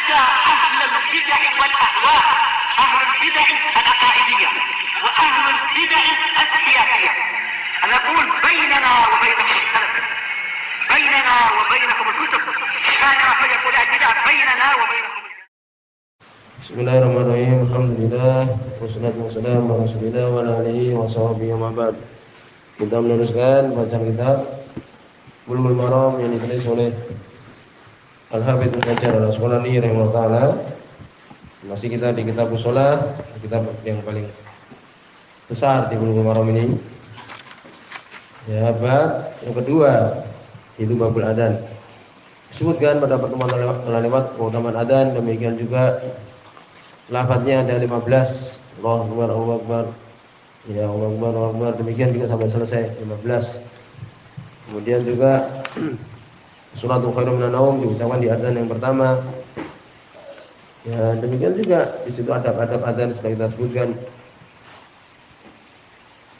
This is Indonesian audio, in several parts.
حتى أهل البدع والأهواء، أهل البدع العقائدية وأهل البدع السياسية، أنا أقول بيننا وبينكم السلف، بيننا وبينكم الكتب، كان فيقول البدع بيننا وبينكم. Bismillahirrahmanirrahim. Alhamdulillah wassalatu wassalamu ala Rasulillah wa ala alihi wa sahbihi wa ba'd. Kita meneruskan bacaan kitab Bulughul Maram yang ditulis oleh Al-Hafidz Ibnu Hajar Al-Asqalani rahimahullah taala. Masih kita di kitab shalah, kitab yang paling besar di Bulughul Maram ini. Ya, bab yang kedua itu babul adzan. Disebutkan pada pertemuan telah lewat keutamaan adzan, demikian juga lafadznya ada 15, Allahu Akbar, Allahu Akbar, ya Allahu Akbar, Allahu Akbar, demikian juga sampai selesai 15. Kemudian juga Sholatul khairum minan naum diucapkan di adzan yang pertama. Ya, demikian juga di situ adab-adab adzan sudah kita sebutkan.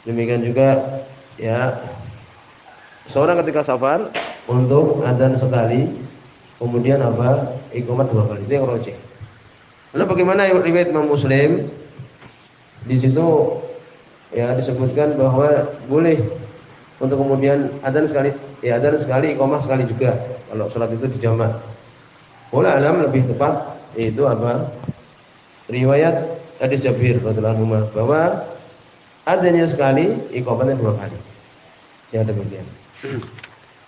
Demikian juga ya seorang ketika safar untuk adzan sekali, kemudian apa? Iqamah 2 kali. Itu yang rajih. Lalu bagaimana riwayat Imam Muslim? Di situ ya disebutkan bahwa boleh untuk kemudian adzan sekali, ya adzan sekali, iqamah sekali juga kalau salat itu dijamak. Wallahu alam lebih tepat itu apa? Riwayat hadis Jabir radhiyallahu anhu bahwa adzannya sekali, iqamahnya 2 kali. Ya demikian.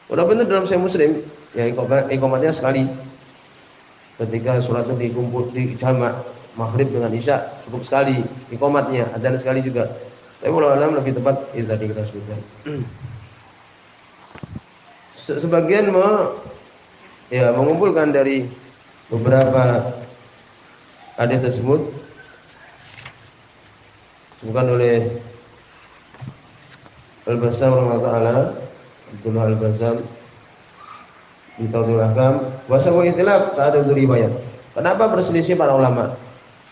Walaupun itu dalam Sahih Muslim, ya iqamahnya sekali. Ketika sholat itu dikumpul di jamak maghrib dengan isya cukup sekali iqamatnya, adzan sekali juga. Tapi wallahu alam lebih tepat itu tadi kita sebutkan. Sebagian mengumpulkan dari beberapa hadis tersebut bukan oleh Al-Bassam rahimahullah, Abdullah Al-Bassam di Tauhidul Ahkam, wasawu ikhtilaf tak ada riwayat. Kenapa berselisih para ulama?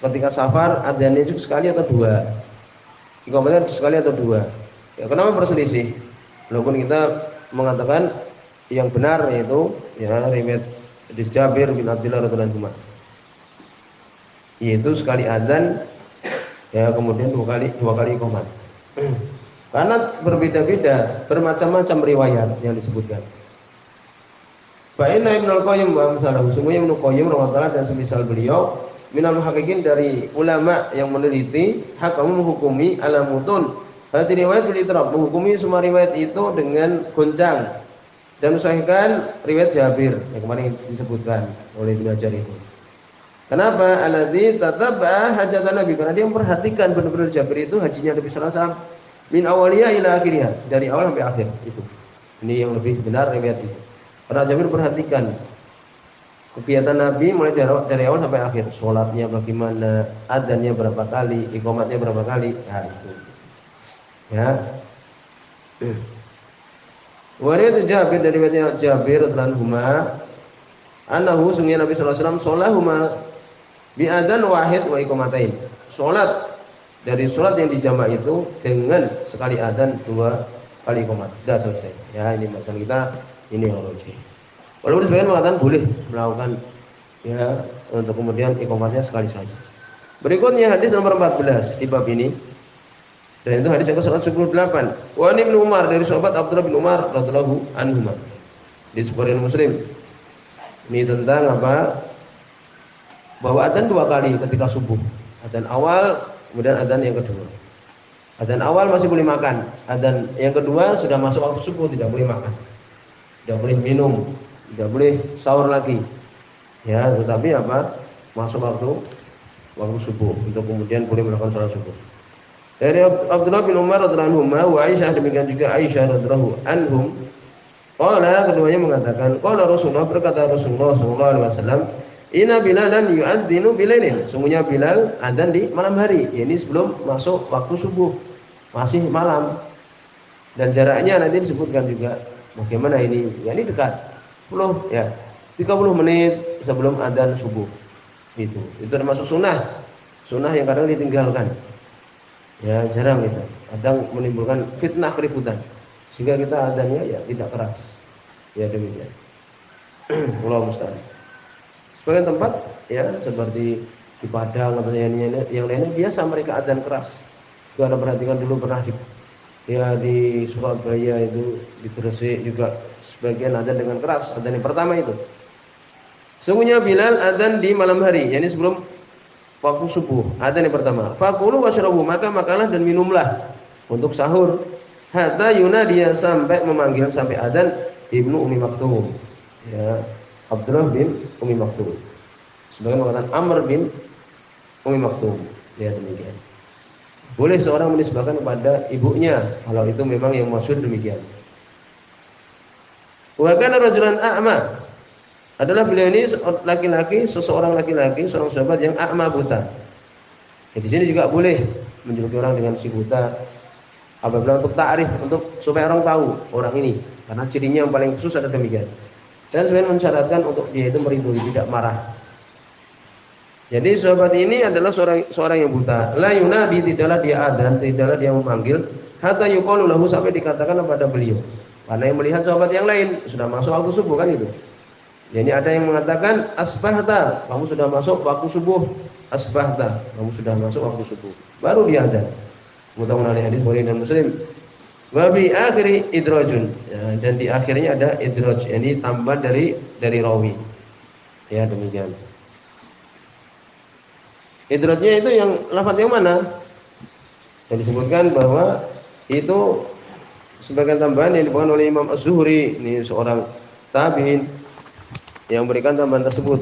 Ketika safar adzannya cukup sekali atau 2? Iqamatnya sekali atau 2? Ya, kenapa berselisih? Walaupun kita mengatakan yang benar yaitu ya riwayat hadis Jabir bin Abdullah radhiyallahu anhu. Yaitu sekali adzan ya kemudian 2 kali iqamat. Karena berbeda-beda, bermacam-macam riwayat yang disebutkan. Fa'inna Ibnu Al-Qayyim wa amsalahu, sungguhnya Ibnu Qayyim rahimahullah dan semisal beliau minal muhaqqiqin dari ulama yang meneliti, hakamu menghukumi ala mutun hadis riwayat bil itrab, menghukumi semua riwayat itu dengan goncang dan mensahihkan riwayat Jabir yang kemarin disebutkan oleh Ibnu Hajar itu. Kenapa? Alladzi tatabba hajatan Nabi, karena dia memperhatikan benar-benar Jabir itu hajinya Nabi sallallahu alaihi wasallam min awaliyah ila akhiriyah, dari awal sampai akhir itu. Ini yang lebih benar riwayat itu. Karena Jabir perhatikan kegiatan Nabi mulai dari awal sampai akhir. Sholatnya bagaimana, adzannya berapa kali, iqamatnya berapa kali. Nah itu. Ya. Riwayat Jabir dari riwayat Jabir radhiyallahu anhu, annahu sunnya Nabi sallallahu alaihi wasallam sholahuma bi adzan wahid wa iqamatain. Salat dari salat yang dijamak itu dengan sekali adzan 2 kali iqamat. Sudah selesai. Ya, ini masalah kita. Ini yang rajih. Walaupun sebagian mengatakan boleh melakukan ya untuk kemudian iqamatnya sekali saja. Berikutnya hadis nomor 14 di bab ini. Dan itu hadis yang ke-178. Wa Ibnu Umar, dari sahabat Abdullah bin Umar radhiyallahu anhu. Di Sahih Muslim. Ini tentang apa? Bahwa adzan 2 kali ketika subuh. Adzan awal, kemudian adzan yang kedua. Adzan awal masih boleh makan. Adzan yang kedua sudah masuk waktu subuh tidak boleh makan. Tidak boleh minum, tidak boleh sahur lagi. Ya, tetapi apa? Masuk waktu subuh untuk kemudian boleh melakukan salat subuh. Dari Abdullah bin Umar radhiyallahu anhu wa Aisyah, demikian juga Aisyah radhiyallahu anhum. Qala, keduanya mengatakan, qala Rasulullah, berkata Rasulullah sallallahu alaihi wasallam, inna Bilalan yu'adzinu bilailin, sungguhnya Bilal adzan di malam hari. Ya, ini sebelum masuk waktu subuh. Masih malam. Dan jaraknya nanti disebutkan juga. Bagaimana ini? Ya ini dekat. 30 menit sebelum adzan subuh. Itu termasuk sunnah. Sunnah yang kadang ditinggalkan. Ya, jarang itu. Kadang menimbulkan fitnah keributan. Sehingga kita adzannya ya tidak keras. Ya demikian. Wallahu musta'an. Sebagian tempat ya seperti di Padang atau yang lainnya biasa mereka adzan keras. Itu Anda perhatikan dulu pernah di Surabaya itu, di Gresik juga sebagian adzan dengan keras, adzan yang pertama itu. Sungguhnya Bilal adzan di malam hari, yakni sebelum waktu subuh, adzan yang pertama. Faqulu washrabu, maka makanlah dan minumlah untuk sahur. Hatta yunadiya, sampai memanggil, sampai adzan Ibnu Ummi Maktum. Ya, Abdullah bin Ummi Maktum. Sebagian mengatakan Amr bin Ummi Maktum. Ya, demikian. Boleh seorang menisbahkan kepada ibunya kalau itu memang yang maksud demikian. Wa kana rajulan a'ma, adalah beliau ini laki-laki, seorang laki-laki, seorang sahabat yang a'ma, buta. Ya, di sini juga boleh menjuluki orang dengan si buta. Apabila untuk ta'rif, untuk supaya orang tahu orang ini, karena cirinya yang paling khusus ada demikian. Dan sebenarnya mensyaratkan untuk dia itu merindui, tidak marah. Jadi sahabat ini adalah seorang yang buta. La yunadi, tidaklah dia adzan, tidaklah dia memanggil, hatta yuqalu lahu, sampai dikatakan kepada beliau. Karena yang melihat sahabat yang lain sudah masuk waktu subuh kan itu. Jadi ada yang mengatakan asbahta, kamu sudah masuk waktu subuh. Asbahta, kamu sudah masuk waktu subuh. Baru dia adzan. Muttafaqun alaihi, hadis Bukhari dan Muslim. Wa bi akhiri idrajun, ya, dan di akhirnya ada idraj, ini tambahan dari rawi. Ya, demikian. Idrajnya itu yang lafaz yang mana? Yang disebutkan bahwa itu sebagian tambahan yang dibawakan oleh Imam Az-Zuhri, ini seorang tabi'in yang memberikan tambahan tersebut.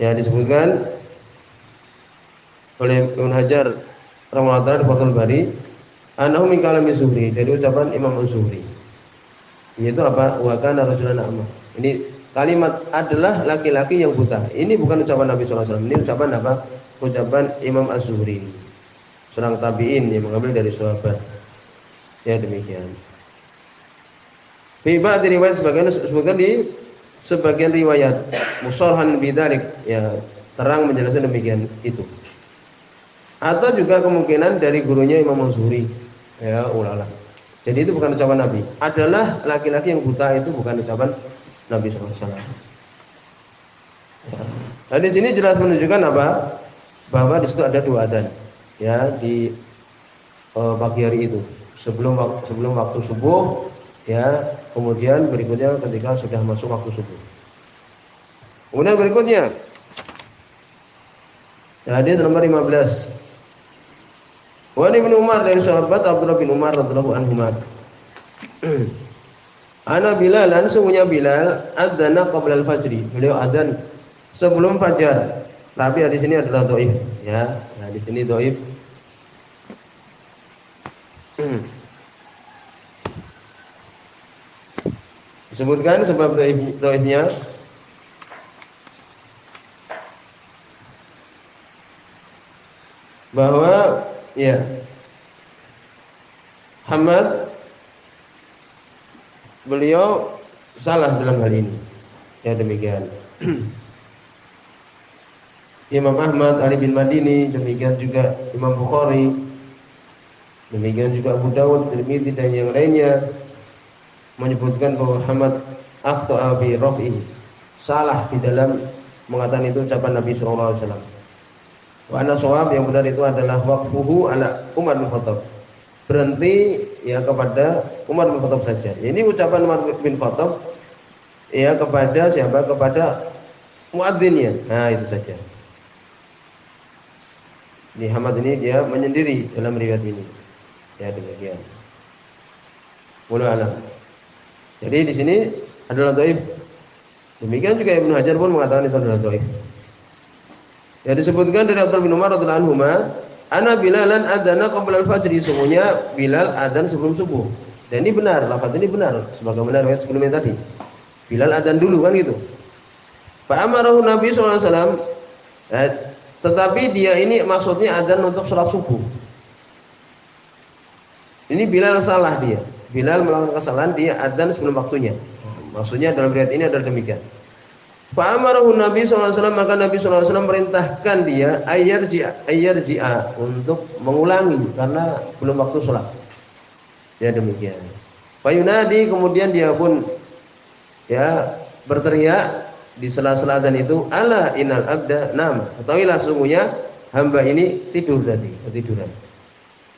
Ya, disebutkan oleh Ibnu Hajar rahimahullah taala di Fathul Bari, anahu min kalami Zuhri, dari ucapan Imam Az-Zuhri. Yaitu apa? Wa kana rajulan a'ma. Ini kalimat adalah laki-laki yang buta. Ini bukan ucapan Nabi sallallahu alaihi wasallam. Ini ucapan apa? Ucapan Imam Az-Zuhri, seorang tabi'in yang mengambil dari sahabat. Ya, demikian. Fi ba'd riwayat, sebagian di sebagian riwayat musarhan bidzalik, ya, terang menjelaskan demikian itu. Atau juga kemungkinan dari gurunya Imam Az-Zuhri, ya, ulala. Jadi itu bukan ucapan Nabi. Adalah laki-laki yang buta, itu bukan ucapan Nabi sallallahu alaihi wasallam. Ya. Nah, di sini jelas menunjukkan apa? Bahwa di situ ada dua adzan, ya, di pagi hari itu, sebelum waktu subuh, ya, kemudian berikutnya ketika sudah masuk waktu subuh. Kemudian berikutnya hadis nomor 15. Wa Ibnu Umar, dari sahabat Abdullah bin Umar radhiyallahu anhu. Ana Bilalan, sungguhnya Bilal adzana qabla al-fajri, beliau adzan sebelum fajar. Tapi hadis ini adalah dhaif, ya. Hadis ini dhaif. Disebutkan sebab dhaifnya bahwa, ya, Hamad beliau salah dalam hal ini. Ya, demikian. Imam Ahmad, Ali bin Madini, demikian juga Imam Bukhari, demikian juga Abu Dawud, Tirmidzi dan yang lainnya menyebutkan bahwa Hamad akhta'a bi raf'i, salah di dalam mengatakan itu ucapan Nabi sallallahu alaihi wasallam. Wa anna shawab, yang benar itu adalah waqfuhu ala Umar bin Khattab, berhenti, ya, kepada Umar bin Khattab saja. Ini ucapan Umar bin Khattab, ya, kepada siapa? Kepada muadzinnya. Nah, itu saja. Di Hamad ini dia menyendiri dalam riwayat ini. Ya, demikian. Wallahu a'lam. Jadi di sini adalah dhaif. Demikian juga Ibnu Hajar pun mengatakan itu adalah dhaif. Ya, disebutkan dari Abdullah bin Umar radhiyallahu anhu, ana Bilalan adzana qabla al-fajri, sungguhnya Bilal adzan sebelum subuh. Dan ini benar, lafaz ini benar sebagaimana riwayat sebelumnya tadi. Bilal adzan dulu kan gitu. Fa amarahu Nabi sallallahu alaihi wasallam, tetapi dia ini maksudnya adzan untuk salat subuh. Ini Bilal salah dia. Bilal melakukan kesalahan, dia adzan sebelum waktunya. Maksudnya dalam riwayat ini adalah demikian. Fa amarahu Nabi sallallahu alaihi wasallam, maka Nabi sallallahu alaihi wasallam merintahkan dia ayyarji'a untuk mengulangi karena belum waktu salat. Ya demikian. Fayunadi, kemudian dia pun ya berteriak di sela-sela adzan itu, ala innal abda nam. Ketahuilah sungguhnya hamba ini tidur tadi, ketiduran.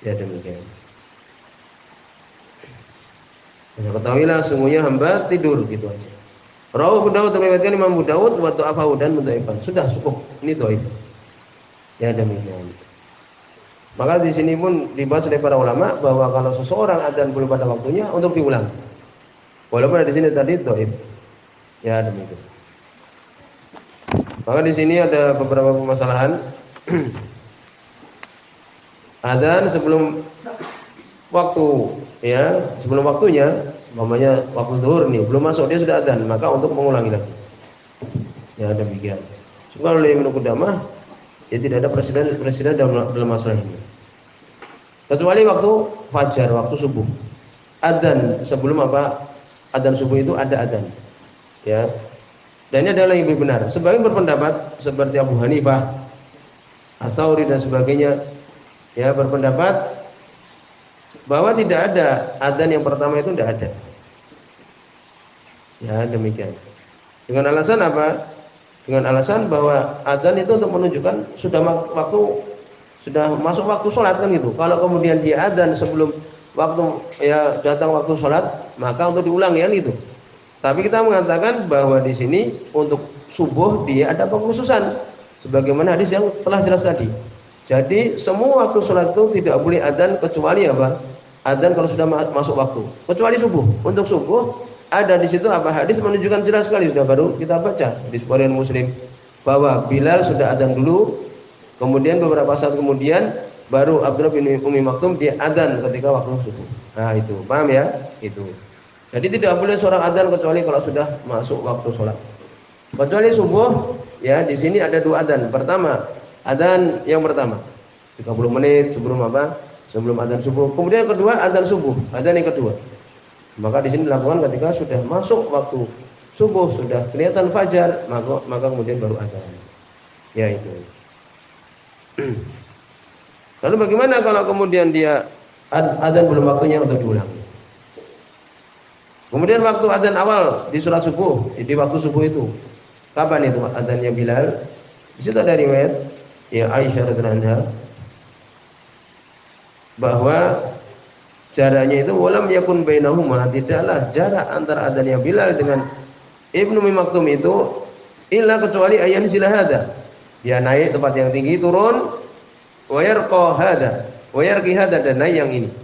Ya demikian. Ya, ketahuilah sungguhnya hamba tidur, gitu aja. Rawahu Abu Dawud, meriwayatkan Imam Abu Dawud wa dha'afahu dan mudhaifan. Sudah cukup. Ini dhaif. Ya demikian. Maka di sini pun dibahas oleh para ulama bahwa kalau seseorang adzan belum pada waktunya untuk diulang. Walaupun di sini tadi dhaif. Ya demikian. Maka di sini ada beberapa permasalahan. Adzan sebelum waktu, ya, sebelum waktunya, umpamanya waktu zuhur nih, belum masuk dia sudah adzan, maka untuk mengulangi lagi. Ya demikian. Kalau oleh Ibnu Qudamah, ya tidak ada presiden dalam masalah ini. Kecuali waktu fajar, waktu subuh. Adzan sebelum apa? Adzan subuh itu ada adzan. Ya. Dan ini adalah yang lebih benar. Sebagian berpendapat seperti Abu Hanifah, Ats-Tsauri dan sebagainya, ya berpendapat bahwa tidak ada adzan yang pertama itu tidak ada. Ya demikian. Dengan alasan apa? Dengan alasan bahwa adzan itu untuk menunjukkan sudah masuk waktu sholat kan gitu. Kalau kemudian dia adzan sebelum waktu ya datang waktu sholat, maka untuk diulangi kan gitu. Tapi kita mengatakan bahwa di sini untuk subuh dia ada pengkhususan, sebagaimana hadis yang telah jelas tadi. Jadi semua waktu sholat itu tidak boleh adzan kecuali apa? Adzan kalau sudah masuk waktu. Kecuali subuh. Untuk subuh ada di situ apa? Hadis menunjukkan jelas sekali, sudah baru kita baca di Bukhari Muslim bahwa Bilal sudah adzan dulu, kemudian beberapa saat kemudian baru Abdullah bin Ummi Maktum dia adzan ketika waktu subuh. Nah itu, paham ya? Itu. Jadi tidak boleh seorang adzan kecuali kalau sudah masuk waktu sholat. Kecuali subuh, ya di sini ada dua adzan. Pertama, adzan yang pertama 30 menit sebelum apa? Sebelum adzan subuh. Kemudian yang kedua adzan subuh, adzan yang kedua. Maka di sini dilakukan ketika sudah masuk waktu subuh, sudah kelihatan fajar, maka kemudian baru adzan. Ya itu. Lalu bagaimana kalau kemudian dia adzan belum waktunya untuk diulang? Kemudian waktu adzan awal di sholat subuh, di waktu subuh itu, kapan itu adzannya Bilal? Di situ ada riwayat ya Aisyah radhiyallahu anha bahwa jaraknya itu walam yakun bainahuma, tidaklah jarak antara adzannya Bilal dengan Ibnu Ummi Maktum itu illa kecuali ayan silahada. Dia naik tempat yang tinggi, turun wa yarqa hada, wa yarqi hada, dan naik yang ini.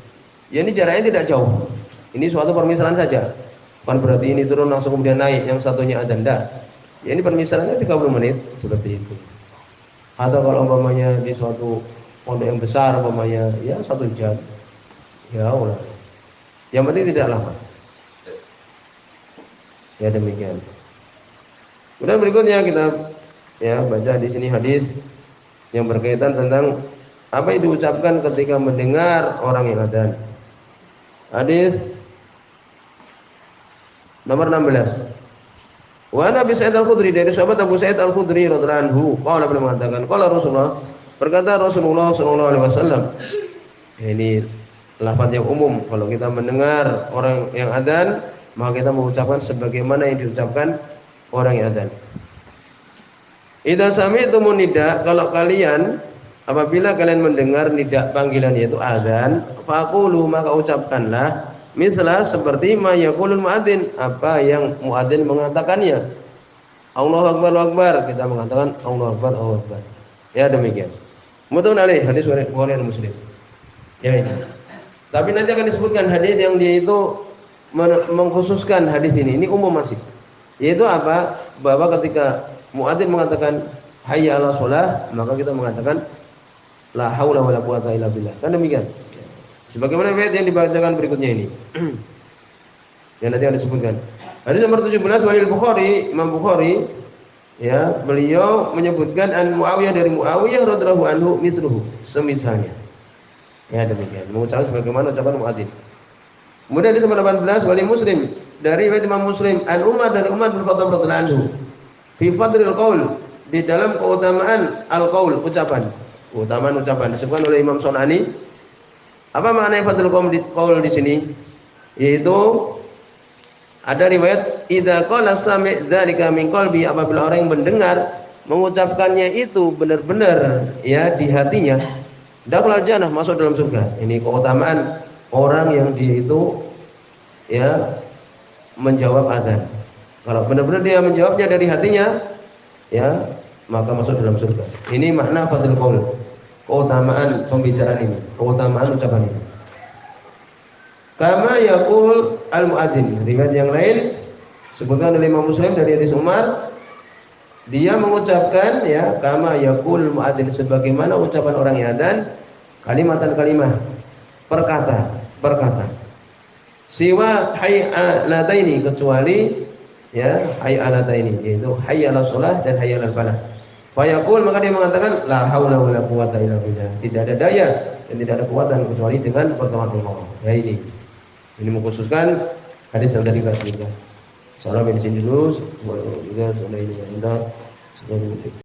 Ya ini jaraknya tidak jauh. Ini suatu permisalan saja. Bukan berarti ini turun langsung kemudian naik, yang satunya adzan dah. Ya ini permisalannya 30 menit seperti itu. Atau kalau umpamanya di suatu pondok yang besar umpamanya ya 1 jam. Ya Allah. Yang penting tidak lama. Ya demikian. Kemudian berikutnya kita ya baca di sini hadis yang berkaitan tentang apa yang diucapkan ketika mendengar orang yang adzan. Hadis nomor 16. Wa Nabi Sa'id Al-Khudri, dari sahabat Abu Sa'id Al-Khudri radhiyallahu anhu, qala beliau mengatakan, qala Rasulullah, berkata Rasulullah sallallahu alaihi wasallam. Ini lafaz yang umum, kalau kita mendengar orang yang adzan, maka kita mengucapkan sebagaimana yang diucapkan orang yang adzan. Idza sami'tumun nida, kalau kalian apabila kalian mendengar nida panggilan yaitu adzan, faqulu, maka ucapkanlah mislah seperti ma yaqulul muadzin, apa yang muadzin mengatakannya. Allahu akbar, Allahu akbar, kita mengatakan Allahu akbar, Allahu akbar. Ya demikian. Muttafaqun alaih, hadis Bukhari dan Muslim. Ya ini. Tapi nanti akan disebutkan hadis yang dia itu mengkhususkan hadis ini. Ini umum masih. Yaitu apa? Bahwa ketika muadzin mengatakan hayya 'alas shalah, maka kita mengatakan la haula wala quwata illa billah. Kan demikian. Sebagaimana riwayat yang dibacakan berikutnya ini. Yang nanti akan disebutkan. Hadis nomor 17 Walil Bukhari, Imam Bukhari ya, beliau menyebutkan an Muawiyah, dari Muawiyah radhiyallahu anhu misluhu, semisalnya. Ya demikian. Mengucapkan sebagaimana ucapan muadzin. Kemudian hadis nomor 18 Walil Muslim, dari riwayat Imam Muslim an Umar, dari Umar bin Khattab radhiyallahu anhu fi fadlil qaul, di dalam keutamaan al-qaul, ucapan. Keutamaan ucapan disebutkan oleh Imam Sunani Apa makna fadlul qaul di sini? Yaitu ada riwayat idza qala sami' dzalika min qalbi, apabila orang yang mendengar mengucapkannya itu benar-benar ya di hatinya, dakhalal jannah, masuk dalam surga. Ini keutamaan orang yang dia itu ya menjawab azan. Kalau benar-benar dia menjawabnya dari hatinya, ya maka masuk dalam surga. Ini makna fadlul qaul. Keutamaan pembicaraan ini, keutamaan ucapan ini. Kama yaqul al-muadzin. Riwayat yang lain sebutkan oleh Imam Muslim dari hadis Umar, dia mengucapkan ya kama yaqul muadzin, sebagaimana ucapan orang yang adzan, kalimatan kalimah, perkata. Siwa hay'alataini, kecuali ya hay'alataini, yaitu hayya 'alas shalah dan hayya 'alal falah. Fayaqul, maka dia mengatakan la haula wala quwwata illa billah, tidak ada daya dan tidak ada kekuatan kecuali dengan pertolongan Allah. Ya ini mengkhususkan hadis yang tadi kita sebutkan. Salam di sini dulu, juga sudah ini ya,